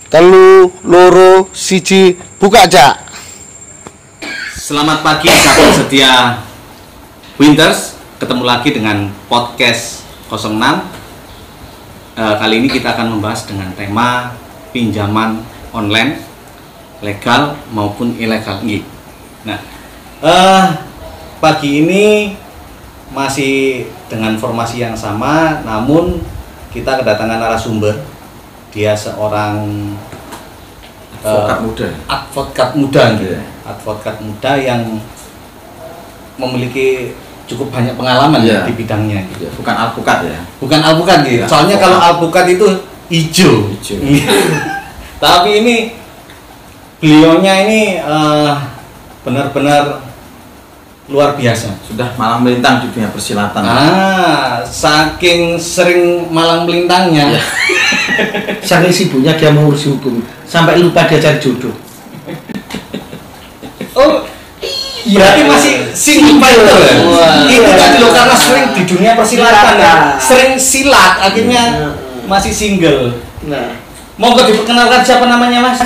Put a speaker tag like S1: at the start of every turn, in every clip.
S1: telu loro siji buka Cak.
S2: Selamat pagi sahabat setia Winters, ketemu lagi dengan podcast 06. Kali ini kita akan membahas dengan tema pinjaman online legal maupun ilegal. Nah, pagi ini masih dengan formasi yang sama, namun kita kedatangan narasumber. Dia seorang advokat muda gitu. Advokat muda yang memiliki cukup banyak pengalaman di bidangnya gitu.
S3: Bukan alpukat ya.
S2: Bukan alpukat gitu. Soalnya kalau alpukat itu hijau. Tapi ini beliaunya ini benar-benar luar biasa.
S3: Sudah malang melintang di dunia persilatan.
S2: Saking sering malang melintangnya.
S4: Saking sibuknya dia mengurusi hukum sampai lupa dia cari jodoh.
S2: Oh, berarti masih single itu ya? Itu tadi loh, karena sering di dunia persilatan ya, sering silat akhirnya masih single.
S5: Nah,
S2: Monggo diperkenalkan siapa namanya Mas?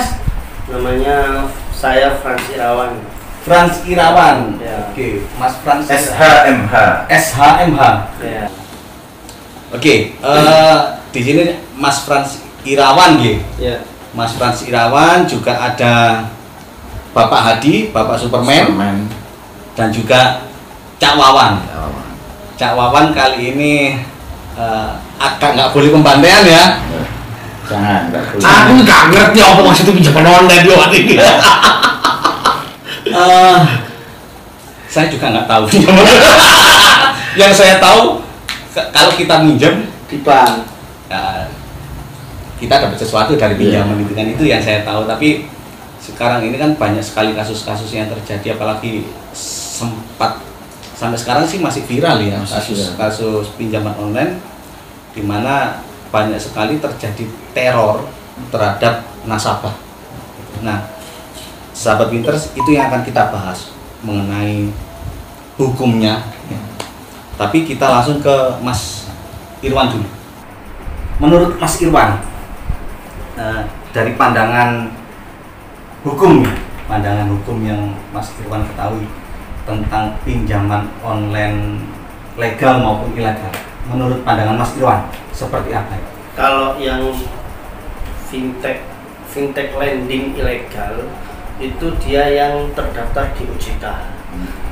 S5: namanya saya Frans Irawan.
S2: Frans Irawan.
S5: Ya.
S2: Oke, Mas Frans
S3: SHMH.
S2: SHMH.
S5: Ya.
S2: Oke, di sini Mas Frans Irawan gitu.
S5: Ya.
S2: Mas Frans Irawan, juga ada Bapak Hadi, Bapak Superman. Dan juga Cak Wawan. Cak Wawan kali ini agak nggak boleh pembantaian ya.
S3: Jangan, enggak boleh.
S4: Aku nggak ngerti apa maksudnya pinjaman online dia waktu ini.
S2: Saya juga nggak tahu. Yang saya tahu kalau kita minjem
S4: Di bank.
S2: kita dapat sesuatu dari pinjaman itu kan, itu yang saya tahu. Tapi sekarang ini kan banyak sekali kasus-kasus yang terjadi, apalagi sempat sampai sekarang sih masih viral ya, kasus pinjaman online di mana banyak sekali terjadi teror terhadap nasabah. Nah, sahabat Winters, itu yang akan kita bahas mengenai hukumnya. Tapi kita langsung ke Mas Irwan dulu. Menurut Mas Irwan, dari pandangan hukum yang Mas Irwan ketahui tentang pinjaman online legal maupun ilegal, menurut pandangan Mas Irwan seperti apa?
S5: Kalau yang fintech lending ilegal itu dia yang terdaftar di OJK.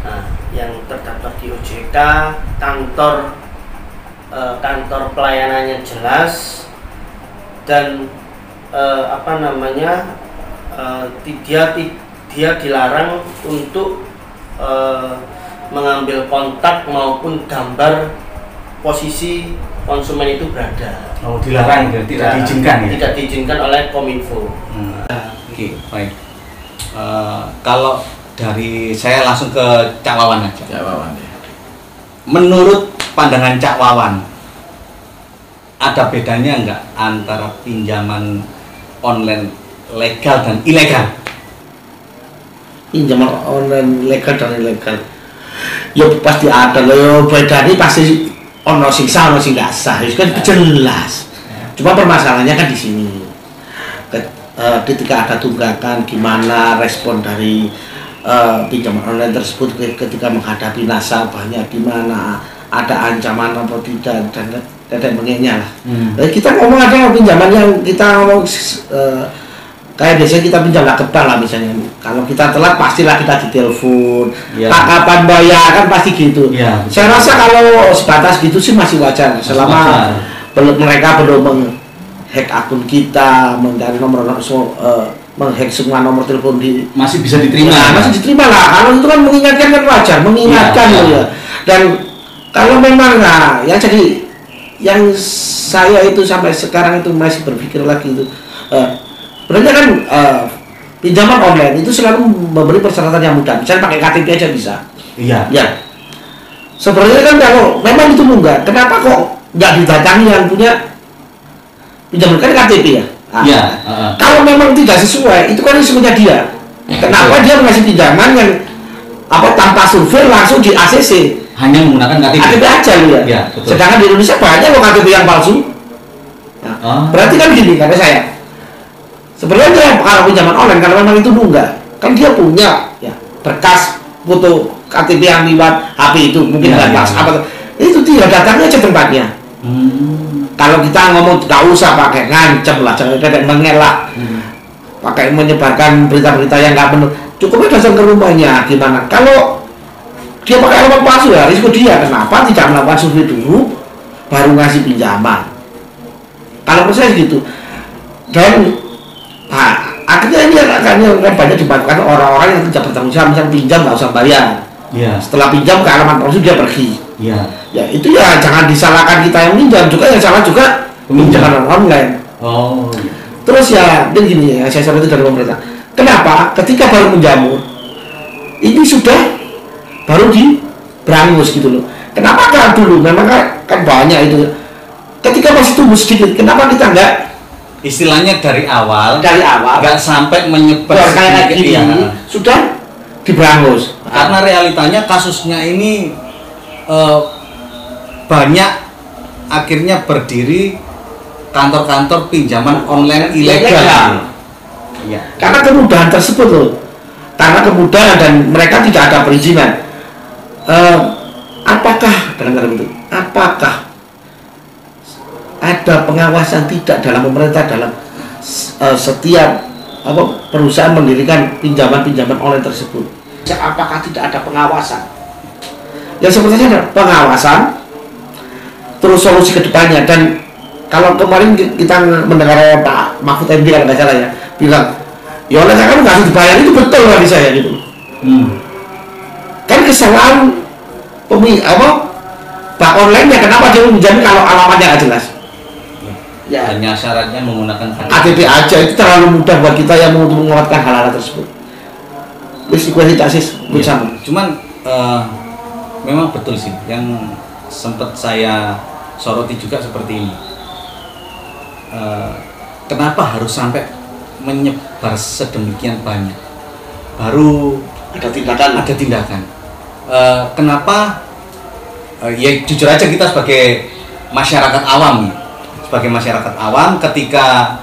S5: Nah, yang terdaftar di OJK, kantor pelayanannya jelas dan dia dilarang untuk mengambil kontak maupun gambar posisi konsumen itu berada.
S2: Oh, dilarang ya? Tidak diizinkan ya?
S5: Tidak diizinkan oleh Kominfo.
S2: Oke, baik. Kalau dari saya langsung ke Cak Wawan aja.
S3: Cak Wawan ya.
S2: Menurut pandangan Cak Wawan, ada bedanya nggak antara pinjaman online legal dan ilegal?
S4: Pinjaman online legal dan ilegal. Ya pasti ada loh. Bedanya pasti ono sing sah, ono sing nggak sah. Itu kan jelas. Cuma permasalahannya kan di sini. Ketika ada tunggakan, gimana respon dari pinjaman online tersebut ketika menghadapi nasabahnya, gimana ada ancaman atau tidak, dan bengeknya lah. Kita ngomong ada pinjaman yang kita ngomong kayak biasanya kita pinjam ke bank lah misalnya. Kalau kita telat pastilah kita ditelepon. Pak kapan bayar, kan pasti gitu. Saya rasa kalau sebatas gitu sih masih wajar selama mereka belum menghack akun kita, mencari menghack semua nomor telepon
S2: masih bisa diterima.
S4: Masih diterima lah. Kalau itu kan mengingatkan kan wajar, mengingatkan ya. Dan kalau memang ya jadi yang saya itu sampai sekarang itu masih berpikir lagi itu sebenarnya kan pinjaman online itu selalu memberi persyaratan yang mudah. Misalnya pakai KTP aja bisa.
S2: Iya.
S4: Ya. Sebenarnya kan kalau memang itu mudah, kenapa kok nggak didatangi yang punya pinjaman kan KTP ya?
S2: Iya.
S4: Kalau memang tidak sesuai, itu kan risikonya dia. Kenapa dia mengasih pinjaman yang tanpa survei langsung di ACC?
S2: Hanya menggunakan KTP.
S4: KTP aja lu ya.
S2: Iya, betul.
S4: Sedangkan di Indonesia banyak loh KTP yang palsu. Berarti kan gini, kata Sebenarnya kalau pinjaman online kalau memang itu nunggak, kan dia punya ya berkas foto KTP yang lewat HP itu mungkin nggak pas apa itu dia datangnya aja tempatnya. Kalau kita ngomong nggak usah pakai ngancem lah, jangan pakai mengelak, pakai menyebarkan berita-berita yang nggak benar. Cukupnya datang ke rumahnya. Gimana? Kalau dia pakai alamat palsu ya risiko dia. Kenapa tidak melakukan survei dulu baru ngasih pinjaman? Kalau proses gitu dan akhirnya ini akan banyak dibantukan orang-orang yang tidak bertanggung jawab, misalnya pinjam nggak usah bayar.
S2: Ya.
S4: Setelah pinjam ke alamat palsu dia pergi.
S2: Ya.
S4: Ya itu ya jangan disalahkan kita yang pinjam juga, yang salah juga pinjaman online.
S2: Oh.
S4: Terus ya begini ya, saya sampaikan dari pemerintah. Kenapa? Ketika baru menjamur, ini sudah baru diberangus gitu loh. Kenapa kan dulu? Memang kan banyak itu. Ketika masih tumbuh sedikit, kenapa kita enggak
S2: Istilahnya dari awal nggak sampai menyebar
S4: kayak
S2: sedikit,
S4: gini,
S2: ya.
S4: sudah diberangus.
S2: Karena realitanya kasusnya ini banyak akhirnya berdiri kantor-kantor pinjaman online ilegal. Ya.
S4: Karena kemudahan tersebut loh, karena kemudahan dan mereka tidak ada perizinan. Apakah ada pengawasan tidak dalam pemerintah dalam setiap perusahaan mendirikan pinjaman-pinjaman online tersebut? Apakah tidak ada pengawasan? Ya sepertinya ada pengawasan, terus solusi kedepannya. Dan kalau kemarin kita mendengar Pak Mahfud MD kalau nggak salah ya bilang, ya oleh karena nggak harus dibayar, itu betul bagi saya gitu. Kan kesalahan bank online ya, kenapa dia menjamin kalau alamatnya nggak jelas? Ya.
S2: Hanya syaratnya menggunakan
S4: KTP aja itu terlalu mudah buat kita yang mau menguatkan hal-hal tersebut. Diskualitas bersama.
S2: Cuman memang betul sih yang sempat saya soroti juga seperti ini. Kenapa harus sampai menyebar sedemikian banyak? Baru
S4: Ada tindakan.
S2: Kenapa? Ya jujur aja kita sebagai masyarakat awam nih. Sebagai masyarakat awam, ketika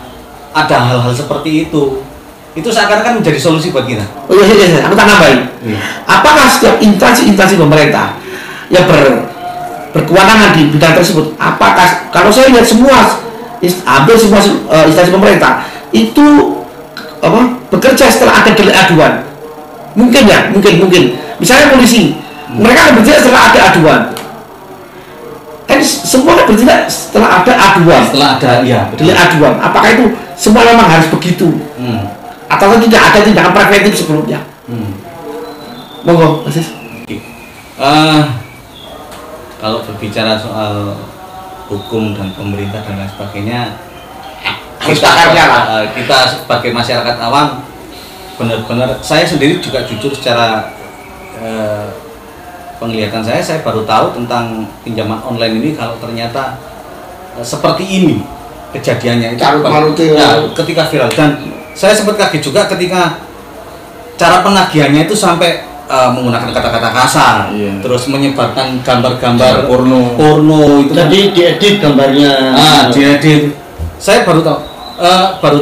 S2: ada hal-hal seperti itu seakan-akan menjadi solusi buat kita.
S4: Oh iya, aku tak nambahin. Apakah setiap instansi pemerintah yang berkewenangan di bidang tersebut, apakah kalau saya lihat hampir semua instansi pemerintah itu bekerja setelah ada delik aduan? Mungkin ya, mungkin. Misalnya polisi, mereka akan bertindak setelah ada aduan. Kan semua bertindak setelah ada aduan. Delik aduan. Apakah itu semua memang harus begitu? Atau tidak ada tindakan preventif sebelumnya? Monggo, Mas.
S2: Kalau berbicara soal hukum dan pemerintah dan lain sebagainya, kita sebagai masyarakat awam benar-benar, saya sendiri juga jujur secara penglihatan saya baru tahu tentang pinjaman online ini kalau ternyata seperti ini kejadiannya itu ketika viral. Dan saya sempat kaget juga ketika cara penagihannya itu sampai menggunakan kata-kata kasar, terus menyebarkan gambar-gambar porno itu.
S4: Jadi diedit gambarnya.
S2: Diedit. Saya baru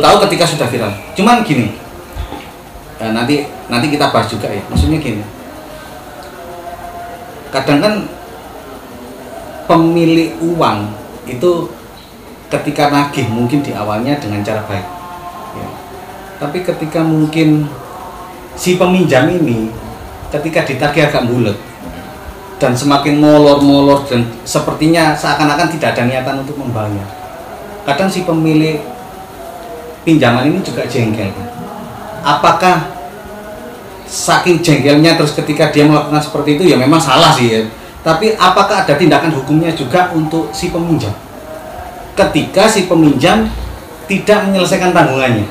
S2: tahu ketika sudah viral. Cuman gini, nanti kita bahas juga ya. Maksudnya gini, kadang kan pemilik uang itu ketika nagih mungkin di awalnya dengan cara baik, ya. Tapi ketika mungkin si peminjam ini ketika ditagih agak bulet dan semakin molor dan sepertinya seakan-akan tidak ada niatan untuk membayar, kadang si pemilik pinjaman ini juga jengkel. Apakah saking jengkelnya terus ketika dia melakukan seperti itu, ya memang salah sih ya, tapi apakah ada tindakan hukumnya juga untuk si peminjam ketika si peminjam tidak menyelesaikan tanggungannya,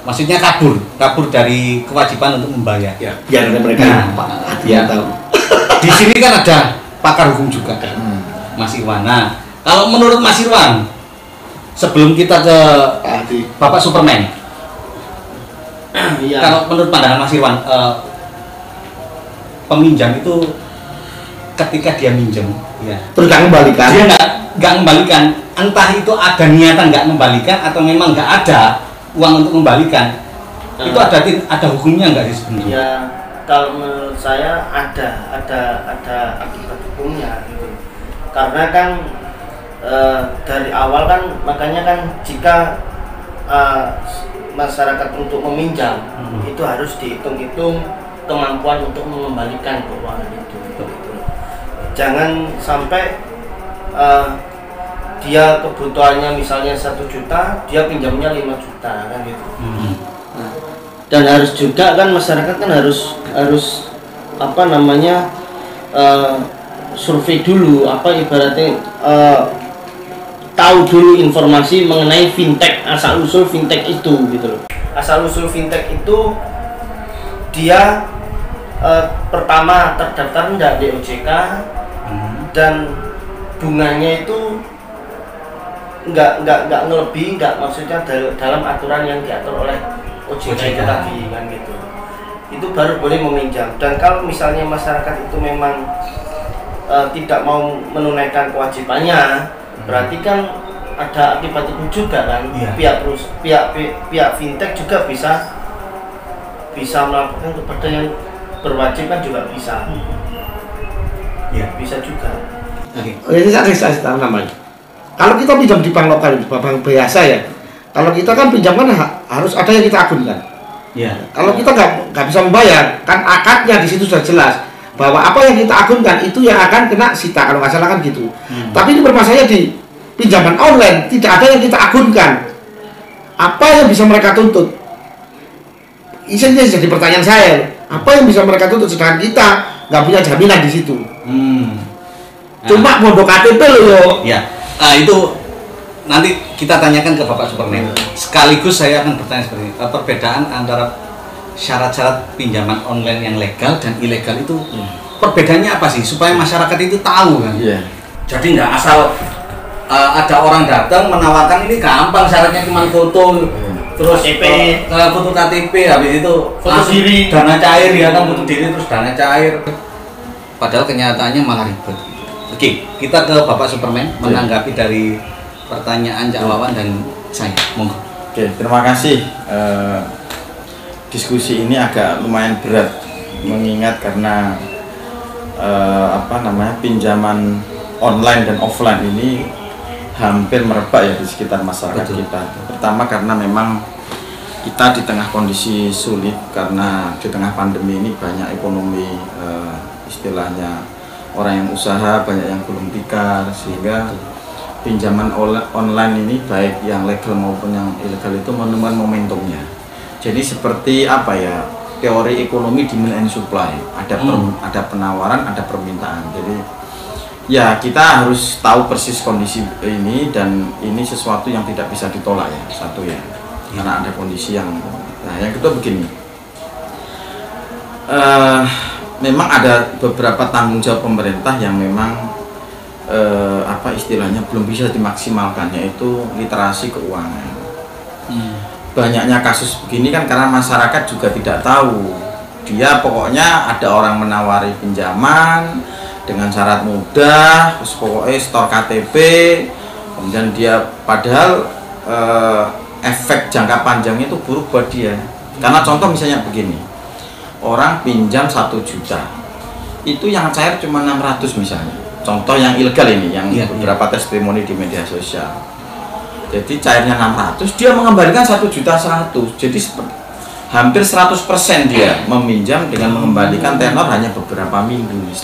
S2: maksudnya kabur dari kewajiban untuk membayar?
S4: Ya, biar mereka tahu.
S2: Di sini kan ada pakar hukum juga, Mas Irwan. Nah, kalau menurut Mas Irwan, sebelum kita ke Bapak Superman, kalau menurut pandangan Mas Irwan, peminjam itu ketika dia minjem, ya,
S4: terus nggak kembalikan,
S2: dia nggak kembalikan, entah itu ada niatan nggak kembalikan atau memang nggak ada, uang untuk kembalikan, itu ada hukumnya nggak sih sebenarnya?
S5: Ya, kalau menurut saya ada akibat hukumnya gitu. Karena kan dari awal kan, makanya kan jika masyarakat untuk meminjam itu harus dihitung-hitung kemampuan untuk mengembalikan keuangan itu. Gitu. Jangan sampai dia kebutuhannya misalnya 1 juta, dia pinjamnya 5 juta kan gitu. Nah, dan harus juga kan masyarakat kan harus apa namanya survei dulu, apa ibaratnya tahu dulu informasi mengenai fintech, asal usul fintech itu gitu loh. Asal usul fintech itu dia pertama terdaftar enggak di OJK, dan bunganya itu enggak ngelebihi, enggak maksudnya dalam aturan yang diatur oleh OJK itu tadi kan gitu. Itu baru boleh meminjam. Dan kalau misalnya masyarakat itu memang tidak mau menunaikan kewajibannya, berarti kan ada akibat itu juga kan. Pihak fintech juga bisa melaporkan kepada yang berwajib kan juga bisa. Bisa juga.
S4: Ini saya namanya. Kalau kita pinjam di bank lokal, di bank biasa ya, kalau kita kan pinjam kan harus ada yang kita agunkan. Kalau kita nggak bisa membayar, kan akadnya di situ sudah jelas bahwa apa yang kita agunkan itu yang akan kena sita, kalau nggak salah kan gitu. Tapi ini bermasalahnya di pinjaman online, tidak ada yang kita agunkan. Apa yang bisa mereka tuntut? Ini jadi pertanyaan saya. Apa yang bisa mereka tuntut sedangkan kita nggak punya jaminan di situ? Cuma bodoh KTP loh.
S2: Ya, itu nanti kita tanyakan ke Bapak Superman. Sekaligus saya akan bertanya seperti ini, perbedaan antara syarat-syarat pinjaman online yang legal dan ilegal itu perbedaannya apa sih, supaya masyarakat itu tahu kan? Jadi nggak asal ada orang datang menawarkan ini gampang, syaratnya cuma foto, terus foto KTP, habis itu foto diri, dana cair ya kan, foto diri terus dana cair. Padahal kenyataannya malah ribet. Oke, kita ke Bapak Superman menanggapi dari pertanyaan Cak Wawan dan saya. Monggo.
S3: Oke, terima kasih. Diskusi ini agak lumayan berat mengingat karena pinjaman online dan offline ini hampir merebak ya di sekitar masyarakat kita. Pertama karena memang kita di tengah kondisi sulit, karena di tengah pandemi ini banyak ekonomi istilahnya orang yang usaha banyak yang gulung tikar, sehingga pinjaman online ini baik yang legal maupun yang ilegal itu menemukan momentumnya. Jadi seperti apa ya, teori ekonomi demand and supply, ada penawaran, ada permintaan. Jadi ya kita harus tahu persis kondisi ini, dan ini sesuatu yang tidak bisa ditolak ya, satu ya, karena ada kondisi yang. Nah, yang kedua begini, memang ada beberapa tanggung jawab pemerintah yang memang istilahnya belum bisa dimaksimalkan, yaitu literasi keuangan. Banyaknya kasus begini kan karena masyarakat juga tidak tahu. Dia pokoknya ada orang menawari pinjaman dengan syarat mudah, terus pokoknya store KTP, kemudian dia padahal efek jangka panjangnya itu buruk buat dia. Karena contoh misalnya begini, orang pinjam 1 juta, itu yang cair cuma 600 misalnya. Contoh yang ilegal ini, yang beberapa testimoni di media sosial. Jadi cairnya 600, dia mengembalikan 1.100.000. Jadi hampir 100% dia meminjam dengan mengembalikan tenor hanya beberapa minggu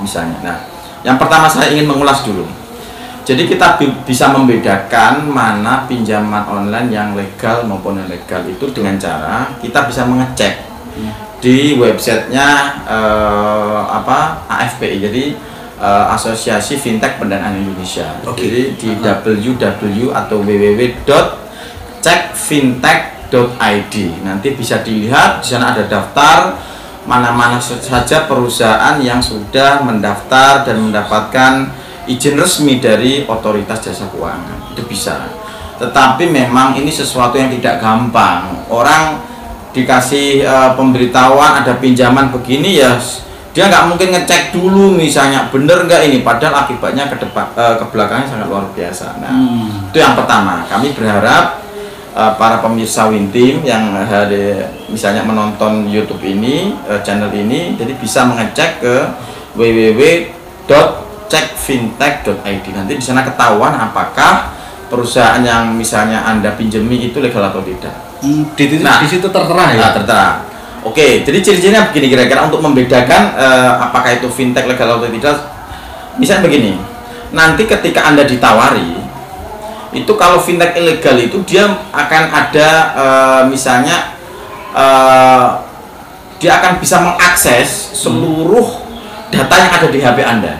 S3: misalnya. Nah, yang pertama saya ingin mengulas dulu. Jadi kita bisa membedakan mana pinjaman online yang legal maupun ilegal itu dengan cara kita bisa mengecek di websitenya AFPI. Jadi Asosiasi Fintech Pendanaan Indonesia. Jadi di www atau www.cekfintech.id. Nanti bisa dilihat di sana ada daftar mana-mana saja perusahaan yang sudah mendaftar dan mendapatkan izin resmi dari Otoritas Jasa Keuangan. Itu bisa. Tetapi memang ini sesuatu yang tidak gampang. Orang dikasih pemberitahuan ada pinjaman begini, ya dia nggak mungkin ngecek dulu misalnya bener nggak ini, padahal akibatnya ke belakangnya sangat luar biasa. Nah, itu yang pertama. Kami berharap para pemirsa Winteam yang misalnya menonton YouTube ini, channel ini, jadi bisa mengecek ke www.cekfintech.id. Nanti di sana ketahuan apakah perusahaan yang misalnya Anda pinjami itu legal atau tidak.
S2: Di situ tertera ya.
S3: Nah, tertera. Oke, jadi ciri-cirinya begini kira-kira untuk membedakan apakah itu fintech legal atau tidak. Misalnya begini, nanti ketika Anda ditawari, itu kalau fintech ilegal itu dia akan ada misalnya dia akan bisa mengakses seluruh data yang ada di HP Anda.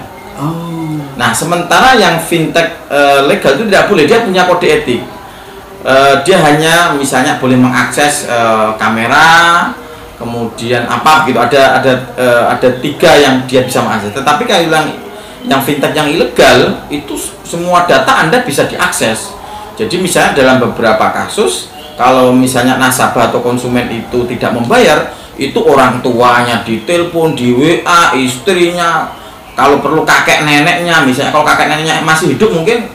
S3: Nah, sementara yang fintech legal itu tidak boleh, dia punya kode etik. Dia hanya misalnya boleh mengakses kamera, kemudian apa gitu, ada 3 yang dia bisa mengakses. Tetapi kalau yang fintech yang ilegal itu semua data Anda bisa diakses. Jadi misalnya dalam beberapa kasus, kalau misalnya nasabah atau konsumen itu tidak membayar, itu orang tuanya ditelepon, di WA, istrinya, kalau perlu kakek neneknya, misalnya kalau kakek neneknya masih hidup mungkin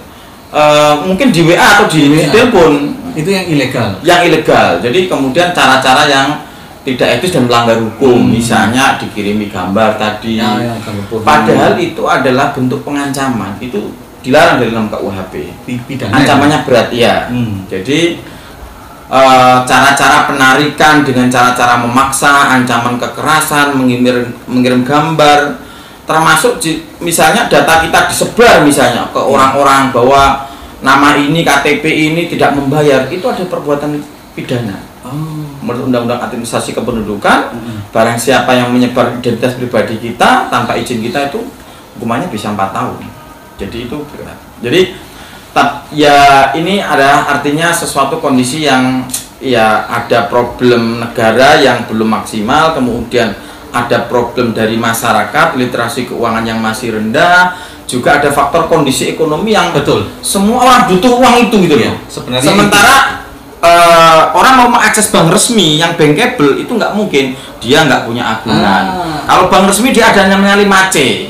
S3: di WA atau di telepon.
S2: Itu yang ilegal.
S3: Yang ilegal. Jadi kemudian cara-cara yang tidak etis dan melanggar hukum, misalnya dikirimi gambar tadi. Padahal itu adalah bentuk pengancaman, itu dilarang dari dalam KUHP. Ancamannya berat, ya. Jadi cara-cara penarikan dengan cara-cara memaksa, ancaman kekerasan, mengirim gambar, termasuk misalnya data kita disebar misalnya ke orang-orang bahwa nama ini, KTP ini tidak membayar, itu ada perbuatan pidana. Menurut Undang-Undang Administrasi Kependudukan, barang siapa yang menyebar identitas pribadi kita tanpa izin kita itu hukumannya bisa 4 tahun. Jadi itu berat. Jadi ya ini adalah artinya sesuatu kondisi yang ya ada problem negara yang belum maksimal, kemudian ada problem dari masyarakat, literasi keuangan yang masih rendah, juga ada faktor kondisi ekonomi yang
S2: betul.
S3: Semua orang butuh uang itu gitu ya.
S2: Sebenarnya
S3: sementara orang mau mengakses bank resmi yang bankable itu nggak mungkin, dia nggak punya agunan. Kalau bank resmi dia ada namanya 5C,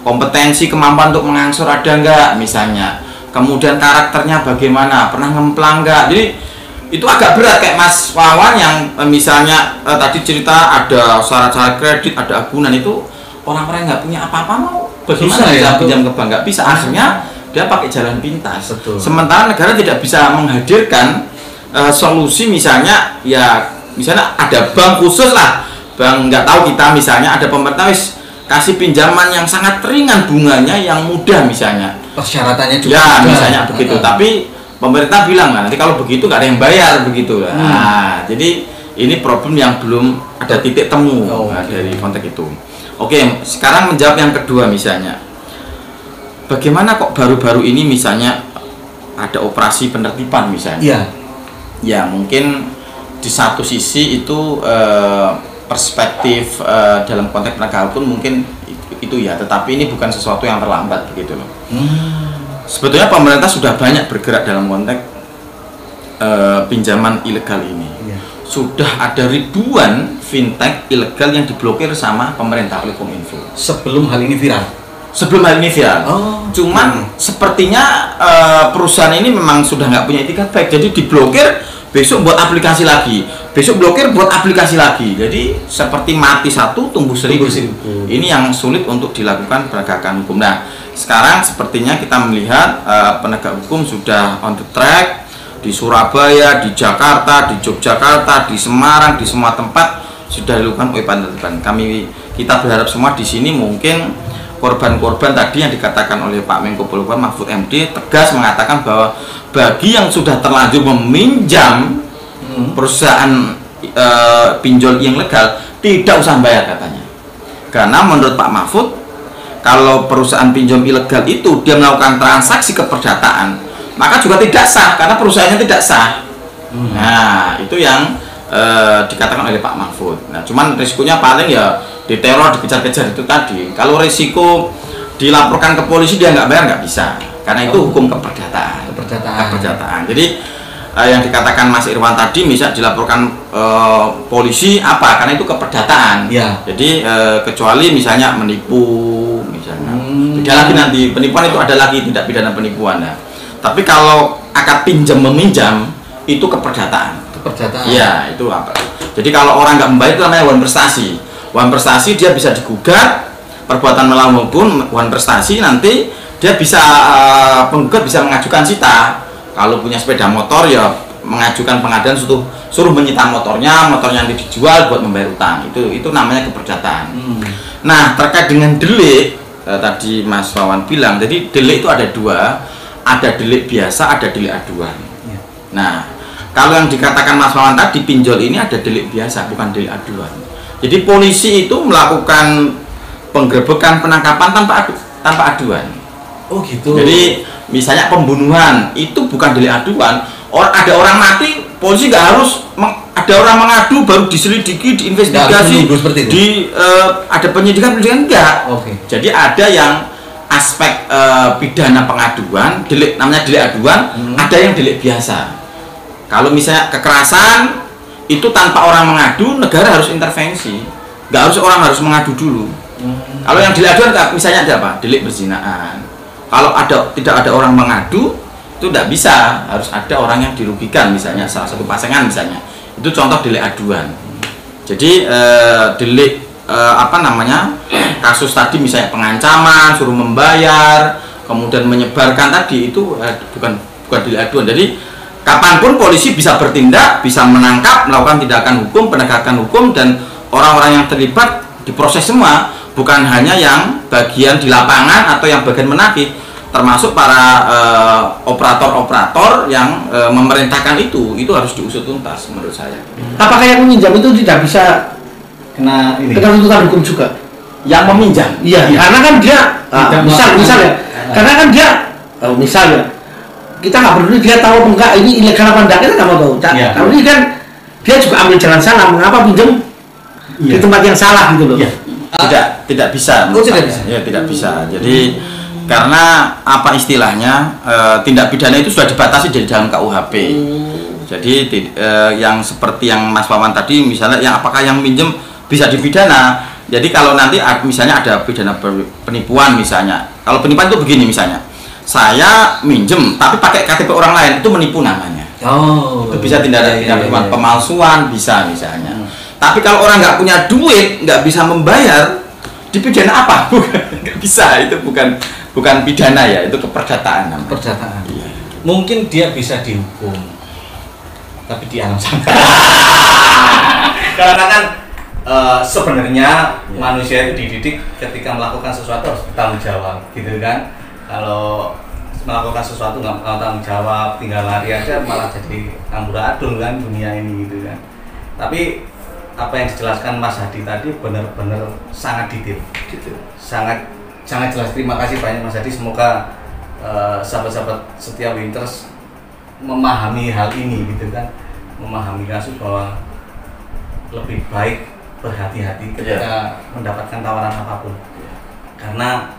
S3: kompetensi, kemampuan untuk mengangsur ada nggak misalnya, kemudian karakternya bagaimana, pernah ngemplang nggak. Jadi itu agak berat, kayak Mas Wawan yang misalnya tadi cerita ada syarat-syarat kredit, ada agunan, itu orang-orang nggak punya apa-apa mau bagaimana bisa pinjam ke bank, nggak bisa, akhirnya dia pakai jalan pintas. Sementara negara tidak bisa menghadirkan solusi, misalnya ya misalnya ada bank khusus lah, bank nggak tahu kita misalnya ada pemerintah kasih pinjaman yang sangat ringan bunganya, yang mudah misalnya,
S2: persyaratannya juga
S3: ya misalnya begitu, tapi pemerintah bilang nanti kalau begitu nggak ada yang bayar begitu. Nah, jadi ini problem yang belum ada titik temu dari konteks itu. Oke, sekarang menjawab yang kedua, misalnya bagaimana kok baru-baru ini misalnya ada operasi penertiban misalnya. Ya mungkin di satu sisi itu perspektif dalam konteks penegak hukum mungkin itu ya, tetapi ini bukan sesuatu yang terlambat begitu loh. Sebetulnya pemerintah sudah banyak bergerak dalam konteks pinjaman ilegal ini. Sudah ada ribuan fintech ilegal yang diblokir sama pemerintah oleh Kominfo.
S2: Sebelum hal ini viral.
S3: Cuman sepertinya perusahaan ini memang sudah nggak punya etikat baik, jadi diblokir, besok buat aplikasi lagi, besok blokir buat aplikasi lagi. Jadi seperti mati satu tumbuh seribu. Ini yang sulit untuk dilakukan penegakan hukum. Nah, sekarang sepertinya kita melihat penegak hukum sudah on the track di Surabaya, di Jakarta, di Yogyakarta, di Semarang, di semua tempat sudah dilakukan penertiban. Kita berharap semua di sini mungkin korban-korban tadi yang dikatakan oleh Pak Menko Polhukam Mahfud MD tegas mengatakan bahwa bagi yang sudah terlanjur meminjam perusahaan pinjol yang legal tidak usah bayar katanya. Karena menurut Pak Mahfud, kalau perusahaan pinjam ilegal itu dia melakukan transaksi keperdataan, maka juga tidak sah karena perusahaannya tidak sah. Nah, itu yang dikatakan oleh Pak Mahfud. Nah, cuman risikonya paling ya diteror, dikejar-kejar itu tadi. Kalau risiko dilaporkan ke polisi dia nggak bayar nggak bisa, karena itu hukum keperdataan. Jadi yang dikatakan Mas Irwan tadi, misal dilaporkan polisi apa? Karena itu keperdataan. Jadi kecuali misalnya menipu, misalnya. Tidak lagi nanti penipuan itu ada lagi tindak pidana penipuan. Nah, tapi kalau akad pinjam meminjam itu keperdataan.
S2: Keperdataan.
S3: Iya, itu apa? Jadi kalau orang nggak membayar itu namanya wan prestasi. Wan prestasi dia bisa digugat, perbuatan melawan hukum, wan prestasi nanti dia bisa penggugat bisa mengajukan sita. Kalau punya sepeda motor ya mengajukan pengadilan suruh menyita motornya nanti dijual buat membayar utang. Itu namanya keperdataan. Nah, terkait dengan delik tadi Mas Wawan bilang, jadi delik itu ada dua, ada delik biasa, ada delik aduan. Nah, kalau yang dikatakan Mas Wawan tadi pinjol ini ada delik biasa, bukan delik aduan. Jadi polisi itu melakukan penggerebekan, penangkapan tanpa aduan.
S2: Oh gitu.
S3: Jadi misalnya pembunuhan itu bukan delik aduan. Ada orang mati, polisi nggak harus ada orang mengadu baru diselidiki, diinvestigasi, ada penyidikan enggak.
S2: Oke.
S3: Jadi ada yang aspek pidana pengaduan, namanya delik aduan, ada yang delik biasa. Kalau misalnya kekerasan itu tanpa orang mengadu, negara harus intervensi. Nggak harus orang harus mengadu dulu. Kalau yang delik aduan misalnya ada apa? Delik perzinaan. Kalau tidak ada orang mengadu, itu tidak bisa, harus ada orang yang dirugikan, misalnya salah satu pasangan misalnya. Itu contoh delik aduan. Jadi delik kasus tadi misalnya pengancaman, suruh membayar, kemudian menyebarkan tadi itu bukan delik aduan. Jadi kapanpun polisi bisa bertindak, bisa menangkap, melakukan tindakan hukum, penegakan hukum, dan orang-orang yang terlibat diproses semua, bukan hanya yang bagian di lapangan atau yang bagian menagih, termasuk para operator-operator yang memerintahkan itu harus diusut tuntas menurut saya.
S4: Apakah yang meminjam itu tidak bisa
S2: kena
S4: tuntutan hukum juga?
S3: Yang meminjam?
S4: Iya, karena kan dia misal ya, karena kan dia misalnya kita nggak peduli dia tahu apa enggak ini ilegal apa enggak, kita nggak mau tahu. Kalau ini kan dia juga ambil jalan salah, mengapa pinjam di tempat yang salah gitu loh?
S3: Tidak bisa.
S2: Tidak bisa.
S3: Ya, tidak bisa. Jadi karena apa istilahnya tindak pidana itu sudah dibatasi di dalam KUHP. Jadi yang seperti yang Mas Wawan tadi misalnya, yang apakah yang minjem bisa dipidana? Jadi kalau nanti misalnya ada pidana penipuan misalnya, kalau penipuan itu begini misalnya, saya minjem tapi pakai KTP orang lain, itu menipu namanya. Itu bisa tindak pidana pemalsuan bisa misalnya. Tapi kalau orang nggak punya duit, nggak bisa membayar, dipidana apa? Nggak bisa, itu bukan pidana ya, itu keperdataan namanya.
S2: Keperdataan. Iya. Mungkin dia bisa dihukum, tapi di alam sana. Karena kan sebenarnya manusia itu dididik ketika melakukan sesuatu harus bertanggung jawab, gitu kan? Kalau melakukan sesuatu nggak mau tanggung jawab, tinggal lari aja, malah jadi amburadul kan dunia ini, gitu kan? Tapi apa yang dijelaskan Mas Hadi tadi benar-benar sangat detail, gitu. Sangat jelas. Terima kasih banyak Mas Hadi. Semoga sahabat-sahabat setia Winters memahami hal ini, gitu kan, memahami kasus bahwa lebih baik berhati-hati ketika mendapatkan tawaran apapun, karena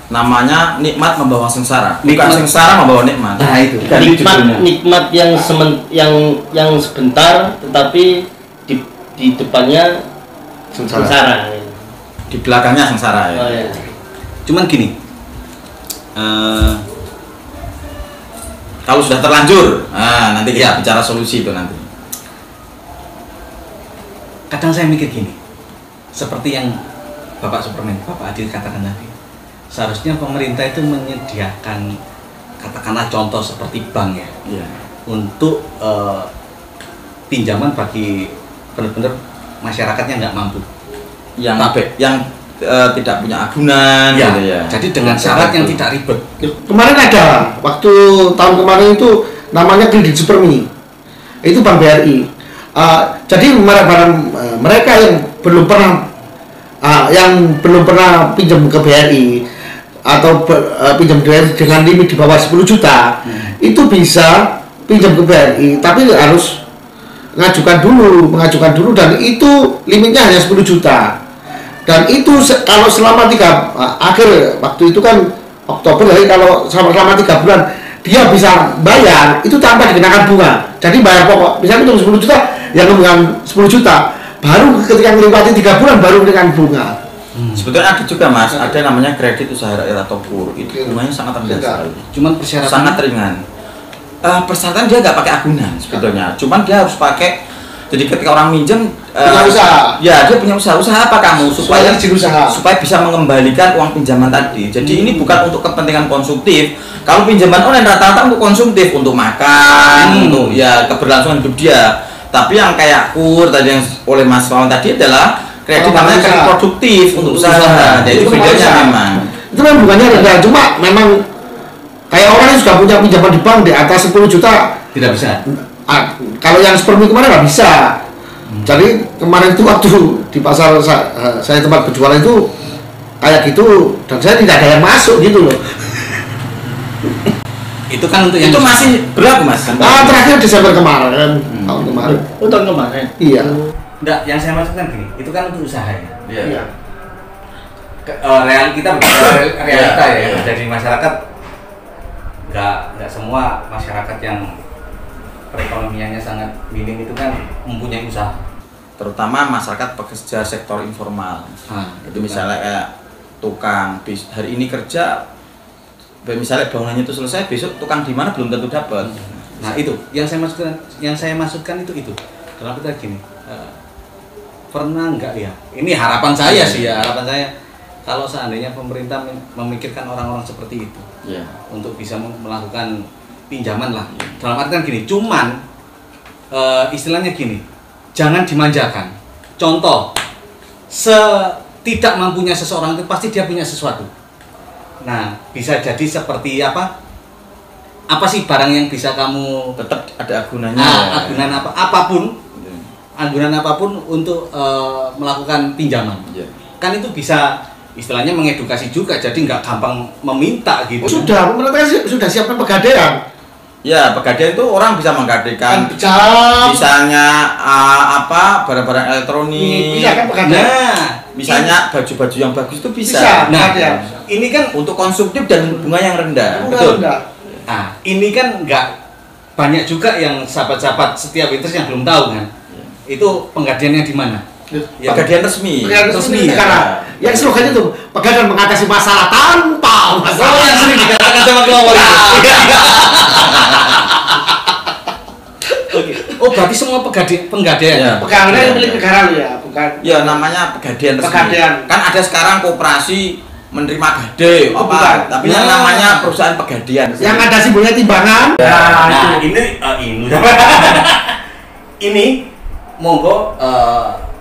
S3: namanya nikmat membawa sengsara, bukan sengsara membawa nikmat.
S2: Nah itu
S5: nikmat yang sebentar, tetapi di depannya sengsara.
S3: Di belakangnya sengsara ya.
S5: Oh, ya.
S2: Cuman gini,
S3: kalau sudah terlanjur, nanti kita bicara solusi itu nanti.
S2: kadang saya mikir gini, seperti yang Bapak Superman, Bapak Adil katakan tadi, seharusnya pemerintah itu menyediakan, katakanlah contoh seperti bank ya, untuk pinjaman bagi benar-benar masyarakatnya nggak mampu,
S3: yang tidak punya agunan,
S2: ya,
S3: gitu ya.
S2: Jadi dengan syarat yang tidak ribet.
S4: Kemarin ada, waktu tahun kemarin itu namanya kredit Supermi, itu Bank BRI. Jadi mereka yang belum pernah pinjam ke BRI atau pinjam dengan limit di bawah 10 juta, itu bisa pinjam ke BRI, tapi harus mengajukan dulu, dan itu limitnya hanya 10 juta. Dan itu kalau selama akhir waktu itu kan Oktober, jadi kalau selama 3 bulan dia bisa bayar, itu tanpa dikenakan bunga. Jadi bayar pokok, misalnya untuk 10 juta, yang dengan 10 juta, baru ketika melewati 3 bulan baru dengan bunga.
S3: Sebetulnya ada juga Mas, ada namanya kredit usaha rakyat atau KUR, itu bunganya sangat rendah sekali.
S2: Cuman persyaratan
S3: sangat ringan. persyaratan dia nggak pakai agunan sebetulnya, cuman dia harus pakai. Jadi ketika orang minjem
S1: Punya usaha.
S3: ya dia punya usaha apa kamu supaya
S1: izin usaha.
S3: supaya bisa mengembalikan uang pinjaman tadi. Jadi ini bukan untuk kepentingan konsumtif. Kalau pinjaman online rata-rata untuk konsumtif, untuk makan, untuk ya keberlangsungan hidup dia. Tapi yang kayak kur tadi yang oleh Mas Wawan tadi adalah kredit namanya kredit produktif untuk usaha. Jadi
S1: Itu
S3: bedanya
S1: usaha.
S3: memang.
S4: Itu memang bukannya rendah, cuma memang kayak orang yang sudah punya pinjaman di bank di atas 10 juta.
S2: Tidak bisa.
S4: Kalau yang seperti kemarin nggak bisa. Jadi kemarin itu waktu di pasar saya tempat berjualan itu kayak gitu, dan saya tidak ada yang masuk gitu loh.
S2: Itu kan untuk yang
S3: Itu masih berlaku Mas.
S4: Terakhir Desember kemarin, tahun kemarin.
S5: tahun kemarin.
S4: Iya.
S2: enggak, yang saya maksudkan gini, itu kan untuk usaha ya.
S3: Iya.
S2: Kita realita ya, dari masyarakat nggak semua masyarakat yang perekonomiannya sangat minim itu kan mempunyai usaha.
S3: Terutama masyarakat pekerja sektor informal. Itu misalnya kayak tukang hari ini kerja, misalnya bangunannya itu selesai, besok tukang di mana belum tentu dapat.
S2: Nah itu yang saya maksudkan itu dalam kita gini, pernah nggak ya, ini harapan saya sih ya, harapan saya kalau seandainya pemerintah memikirkan orang-orang seperti itu untuk bisa melakukan pinjaman lah, dalam artian gini, cuman istilahnya gini, jangan dimanjakan. Contoh, tidak mampunya seseorang itu pasti dia punya sesuatu. Nah, bisa jadi seperti apa sih barang yang bisa kamu
S3: Tetap ada agunannya.
S2: agunan apapun untuk melakukan pinjaman. Kan itu bisa istilahnya mengedukasi juga, jadi nggak gampang meminta gitu.
S4: Sudah, pemerintah sudah siapkan pegadaian.
S3: Ya, pegadaian itu orang bisa menggadaikan misalnya barang-barang elektronik.
S4: Bisa kan pegadaian?
S2: Nah,
S3: misalnya baju-baju yang bagus itu bisa.
S2: Nah, ini kan
S3: untuk konsumtif dan bunga yang rendah.
S4: Betul.
S2: Nah, ini kan nggak banyak juga yang sahabat-sahabat setiap Winters yang belum tahu kan. Itu penggadiannya di mana? Ya,
S3: Pegadaian resmi.
S2: Resmi,
S4: negara. Yang slogannya itu pegadaian mengatasi masalah tanpa masalah.
S2: yang sering dikatakan sama kelompok itu. Oke. Oh, berarti semua penggadaian.
S3: Ya.
S4: Pegadaian yang milik negara loh ya, bukan.
S3: Ya, namanya pegadaian resmi.
S4: Pegadaian.
S3: Kan ada sekarang koperasi menerima gade,
S4: bukan.
S3: tapi yang namanya perusahaan pegadaian.
S4: Yang ada simbolnya timbangan.
S2: Nah, ini monggo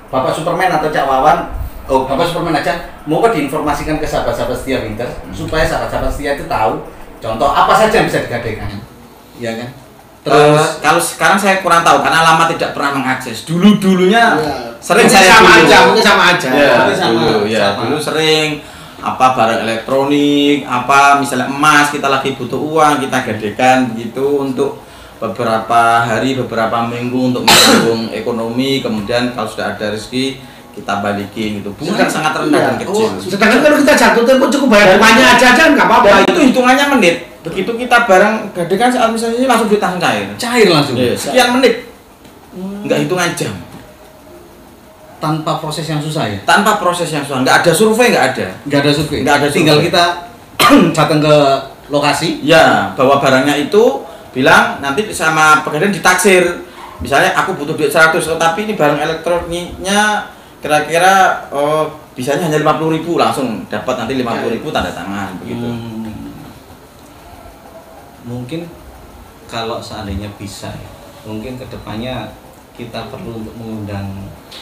S2: Bapak Superman atau Cak Wawan, Bapak Superman aja, monggo diinformasikan ke sahabat-sahabat setia Winters supaya sahabat-sahabat setia itu tahu contoh apa saja yang bisa digadaikan. Iya kan?
S3: Terus kalau sekarang saya kurang tahu karena lama tidak pernah mengakses. Dulu-dulunya sering
S4: Mungkin
S3: saya
S4: mungkin sama aja.
S3: Dulu sering barang elektronik, misalnya emas, kita lagi butuh uang, kita gadekan begitu untuk beberapa hari, beberapa minggu untuk menanggung ekonomi, kemudian kalau sudah ada rezeki kita balikin gitu. Bunga sangat rendah dan kecil.
S4: Sedangkan kalau kita jatuh tempo cukup bayar bunganya aja kan nggak apa-apa.
S3: Itu hitungannya menit. Begitu kita barang gadekan saat misalnya langsung duit langsung cair.
S2: Cair langsung.
S3: Sekian menit. Enggak hitungan jam.
S2: Tanpa proses yang susah ya?
S3: Tanpa proses yang susah. Enggak ada survei, enggak ada.
S2: Enggak ada survei.
S3: Enggak ada survei.
S2: Tinggal kita datang ke lokasi.
S3: Ya, bawa barangnya itu, bilang nanti sama pegadaian ditaksir. Misalnya aku butuh duit 100, tapi ini barang elektroniknya kira-kira bisanya hanya 50.000, langsung dapat nanti 50.000 tanda tangan begitu.
S2: Mungkin kalau seandainya bisa ya, mungkin kedepannya kita perlu untuk mengundang.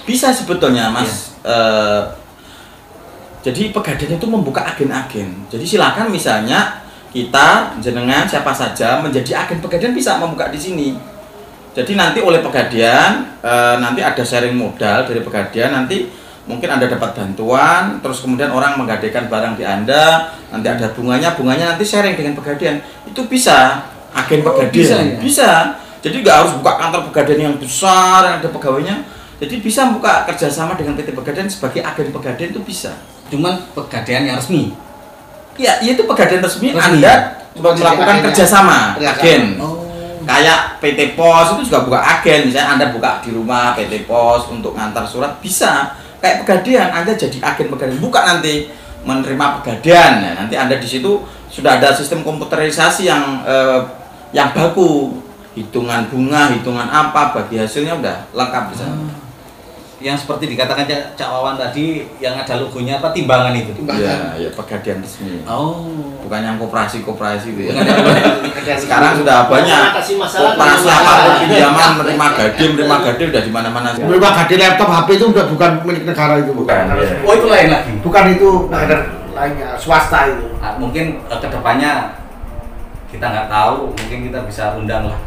S3: Bisa sebetulnya Mas. Jadi pegadaian itu membuka agen-agen. Jadi silakan misalnya kita jenengan siapa saja menjadi agen pegadaian bisa membuka di sini. Jadi nanti oleh pegadaian nanti ada sharing modal dari pegadaian, nanti mungkin Anda dapat bantuan, terus kemudian orang menggadaikan barang di Anda, nanti ada bunganya nanti sharing dengan pegadaian. Itu bisa agen pegadaian. Bisa. Jadi nggak harus buka kantor pegadaian yang besar yang ada pegawainya. Jadi bisa buka kerjasama dengan PT Pegadaian sebagai agen pegadaian itu bisa.
S2: Cuman pegadaian yang resmi.
S3: Ya, itu pegadaian resmi. Anda melakukan kerjasama agen. Kayak PT Pos itu juga buka agen, misalnya Anda buka di rumah PT Pos untuk ngantar surat bisa. Kayak pegadaian, Anda jadi agen pegadaian, buka nanti menerima pegadaian. Nah, nanti Anda di situ sudah ada sistem komputerisasi yang yang baku, hitungan bunga, hitungan apa, bagi hasilnya udah lengkap di sana.
S2: Yang seperti dikatakan Cak Wawan tadi, yang ada logonya apa, timbangan itu?
S3: Iya, ya Pegadaian resmi.
S2: Oh,
S3: Bukan yang koperasi itu ya. Sekarang sudah banyak koperasi apapun pinjaman, menerima gade udah di mana-mana.
S4: Menerima gade laptop HP itu udah bukan milik negara itu,
S3: Bukan, ya.
S2: Oh, itu lain lagi.
S4: Bukan itu lainnya, swasta itu.
S2: Nah, mungkin kedepannya kita nggak tahu, mungkin kita bisa undang lah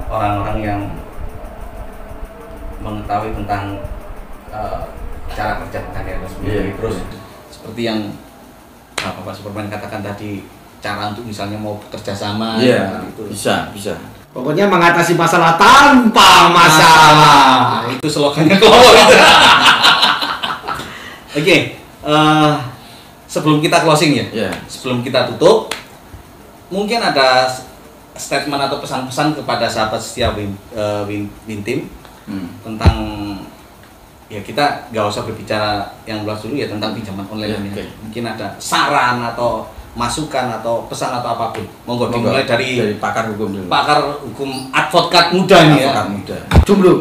S2: orang-orang yang mengetahui tentang cara kerja Pegadaian resmi. Terus seperti yang Bapak Superman katakan tadi, cara untuk misalnya mau bekerja sama,
S3: gitu. Bisa.
S4: Pokoknya mengatasi masalah tanpa masalah.
S2: Itu slogannya keluar itu. Oke, sebelum kita closing ya, sebelum kita tutup, mungkin ada statement atau pesan-pesan kepada sahabat setia Win Team tentang, ya kita nggak usah berbicara yang luas dulu ya tentang pinjaman online ini. Mungkin ada saran atau masukan atau pesan atau apapun. Monggo dimulai dari
S3: pakar hukum dulu.
S2: Pakar hukum, advokat muda nih ya.
S3: Advokat muda.
S4: Jomblo.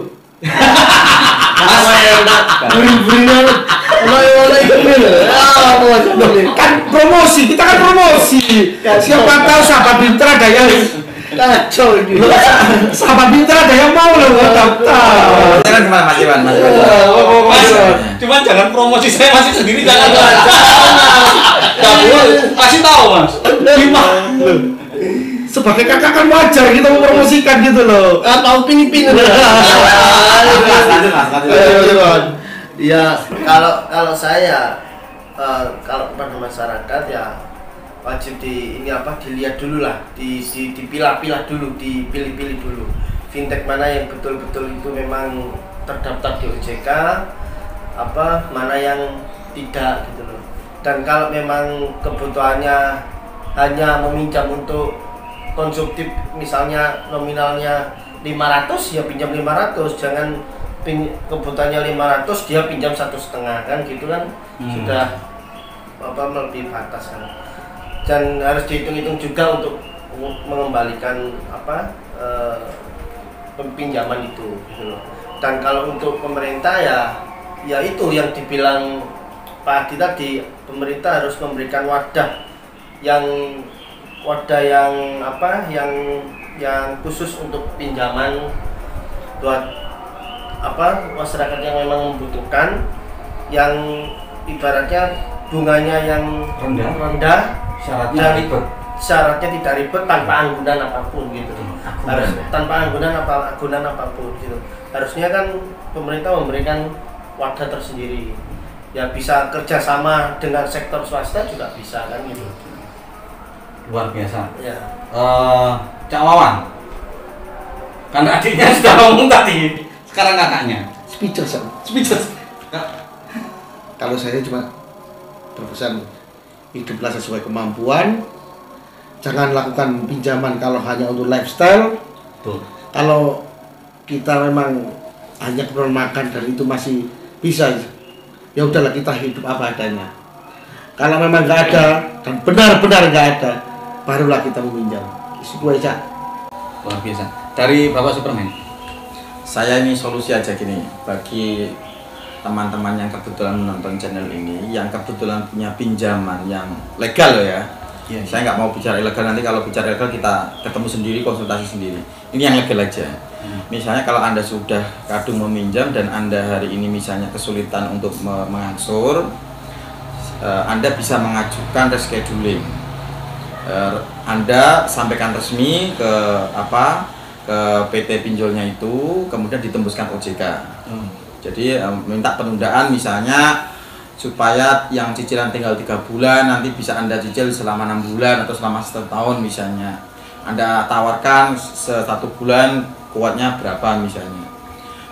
S4: Kan promosi, kita kan promosi. Siapa tahu sahabat Bintra ada yang kacau ini. Sahabat Bintra ada yang mau loh daftar.
S3: Jangan gimana Mas Iwan?
S2: Cuman jangan promosi, saya masih sendiri jangan. Kasih tahu Mas. Gimana?
S4: Sebagai kakak kan wajar kita mempromosikan gitu loh.
S5: Tahu pin-pin. Ya, kalau saya kalau kepada masyarakat ya wajib dilihat dulu lah, dipilah-pilah dulu, dipilih-pilih dulu fintech mana yang betul-betul itu memang terdaftar di OJK, mana yang tidak gitu loh. Dan kalau memang kebutuhannya hanya meminjam untuk konsumtif, misalnya nominalnya 500 ya pinjam 500, jangan kebutuhannya 500 dia pinjam 1,5 kan gitu kan. Sudah melebihi batas kan. Dan harus dihitung-hitung juga untuk mengembalikan pinjaman itu gitu loh. Dan kalau untuk pemerintah ya itu yang dibilang Pak Adi tadi, pemerintah harus memberikan wadah yang khusus untuk pinjaman buat masyarakat yang memang membutuhkan, yang ibaratnya bunganya yang rendah, syaratnya tidak ribet, tanpa anggunan apapun gitu. Harus tanpa anggunan apapun gitu. Harusnya kan pemerintah memberikan wadah tersendiri. Ya bisa kerjasama dengan sektor swasta juga bisa kan gitu.
S2: Luar biasa.
S5: Ya.
S2: Cak Wawan, karena adiknya sudah ngomong tadi, sekarang kakaknya.
S4: Speechless. Kalau saya cuma berpesan, hiduplah sesuai kemampuan. Jangan lakukan pinjaman kalau hanya untuk lifestyle.
S2: Tuh.
S4: Kalau kita memang hanya perlu makan dan itu masih bisa, ya udahlah kita hidup apa adanya. Kalau memang nggak ada dan benar-benar nggak ada, barulah kita meminjam. Itu aja.
S2: Luar biasa. Dari Bapak Superman,
S3: saya ini solusi aja gini, bagi teman-teman yang kebetulan menonton channel ini, yang kebetulan punya pinjaman yang legal loh ya. Saya nggak mau bicara ilegal, nanti kalau bicara ilegal kita ketemu sendiri, konsultasi sendiri. Ini yang legal aja. Misalnya kalau Anda sudah kadung meminjam dan Anda hari ini misalnya kesulitan untuk mengangsur, Anda bisa mengajukan rescheduling. Anda sampaikan resmi ke PT pinjolnya itu, kemudian ditembuskan OJK. Jadi minta penundaan misalnya supaya yang cicilan tinggal 3 bulan nanti bisa Anda cicil selama 6 bulan atau selama 1 tahun misalnya. Anda tawarkan 1 bulan kuatnya berapa misalnya.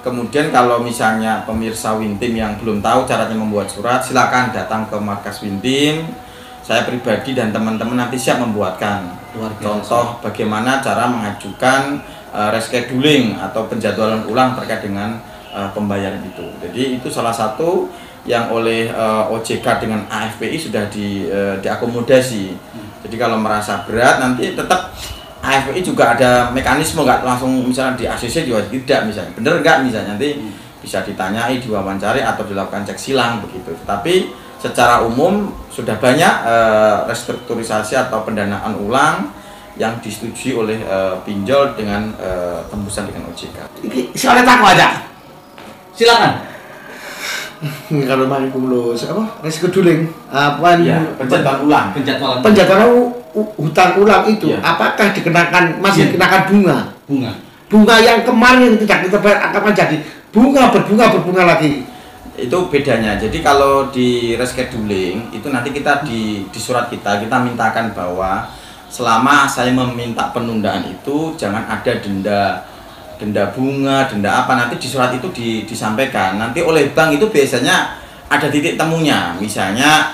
S3: Kemudian kalau misalnya pemirsa Winteam yang belum tahu caranya membuat surat, silakan datang ke markas Winteam. Saya pribadi dan teman-teman nanti siap membuatkan contoh bagaimana cara mengajukan rescheduling atau penjadwalan ulang terkait dengan pembayaran itu. Jadi itu salah satu yang oleh OJK dengan AFPI sudah diakomodasi. Jadi kalau merasa berat nanti tetap KFPI juga ada mekanisme, nggak langsung misalnya di ACC juga tidak misalnya, bener nggak misalnya nanti bisa ditanyai, diwawancari atau dilakukan cek silang begitu. Tapi secara umum sudah banyak restrukturisasi atau pendanaan ulang yang disetujui oleh pinjol dengan tembusan dengan OJK.
S4: Soalnya takut aja.
S2: Silakan.
S4: Kalau main kumulus apa rescheduling apa
S3: Penjadwalan ulang.
S4: penjadwalan hutang ulang itu apakah dikenakan masih dikenakan bunga yang kemarin tidak kita bayar akan jadi berbunga lagi.
S3: Itu bedanya. Jadi kalau di rescheduling itu nanti kita di surat kita mintakan bahwa selama saya meminta penundaan itu jangan ada denda bunga, denda apa, nanti di surat itu disampaikan. Nanti oleh bank itu biasanya ada titik temunya. Misalnya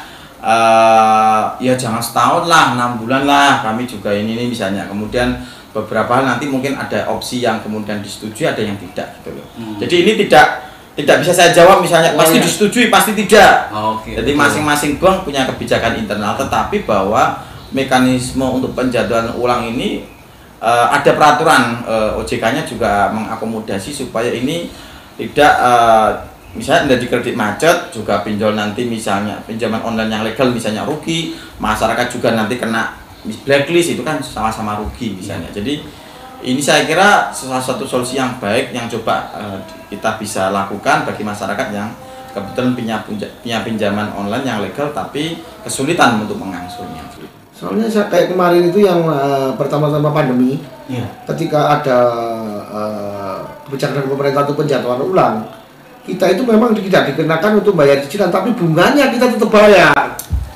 S3: ya jangan setahun lah, 6 bulan lah, kami juga ini misalnya. Kemudian beberapa hal nanti mungkin ada opsi yang kemudian disetujui, ada yang tidak gitu loh. Jadi ini tidak bisa saya jawab misalnya pasti disetujui, pasti tidak. Jadi masing-masing bank punya kebijakan internal, tetapi bahwa mekanisme untuk penjadwalan ulang ini ada peraturan OJK-nya juga mengakomodasi supaya ini tidak misalnya dari kredit macet juga pinjol nanti misalnya pinjaman online yang legal misalnya rugi, masyarakat juga nanti kena blacklist, itu kan sama-sama rugi misalnya. Jadi ini saya kira salah satu solusi yang baik yang coba kita bisa lakukan bagi masyarakat yang kebetulan punya pinjaman online yang legal tapi kesulitan untuk mengangsurnya.
S4: Soalnya saya kayak kemarin itu yang pertama-tama pandemi, ketika ada kebijakan pemerintah untuk penjadwalan ulang, kita itu memang tidak dikenakan untuk bayar cicilan, tapi bunganya kita tetap bayar.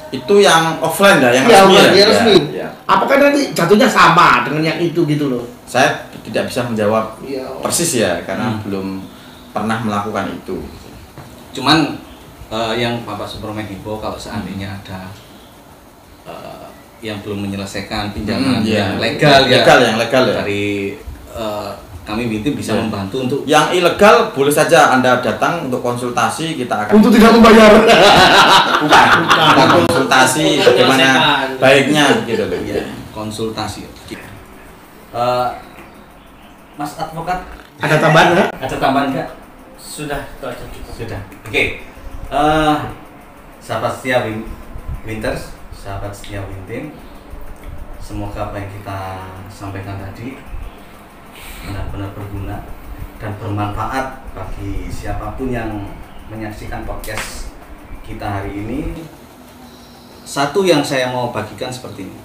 S3: Itu yang offline dah, yang
S4: resmi. Ya. Apakah nanti jatuhnya sama dengan yang itu gitu loh?
S3: Saya tidak bisa menjawab persis ya, karena belum pernah melakukan itu.
S2: Cuman yang Bapak Supromen himbau kalau seandainya ada yang belum menyelesaikan pinjaman yang legal ya dari kami Wintim bisa membantu untuk
S3: yang ilegal boleh saja Anda datang untuk konsultasi, kita akan
S4: untuk tidak membayar
S3: bukan konsultasi bagaimana baiknya gitu loh ya.
S2: Konsultasi Mas advokat
S4: ada tambahan nggak?
S2: Ada tambahan nggak?
S5: Sudah, itu aja cukup.
S2: Sudah. Oke. Sahabat setia Winters, sahabat setia Wintim, semoga apa yang kita sampaikan tadi benar-benar berguna dan bermanfaat bagi siapapun yang menyaksikan podcast kita hari ini. Satu yang saya mau bagikan seperti ini.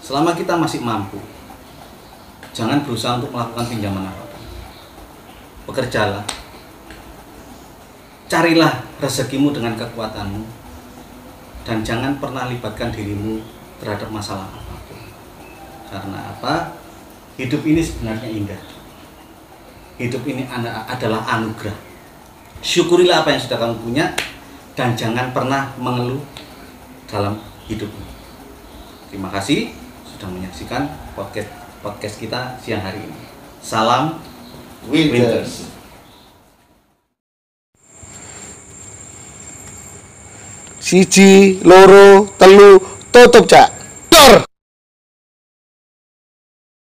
S2: Selama kita masih mampu, jangan berusaha untuk melakukan pinjaman apapun. Bekerjalah. Carilah rezekimu dengan kekuatanmu. Dan jangan pernah libatkan dirimu terhadap masalah apapun. Karena apa? Hidup ini sebenarnya indah. Hidup ini adalah anugerah. Syukurilah apa yang sudah kamu punya dan jangan pernah mengeluh dalam hidupmu. Terima kasih sudah menyaksikan podcast kita siang hari ini. Salam Winters.
S1: Siji, loro, telu, tutup cak. Dor.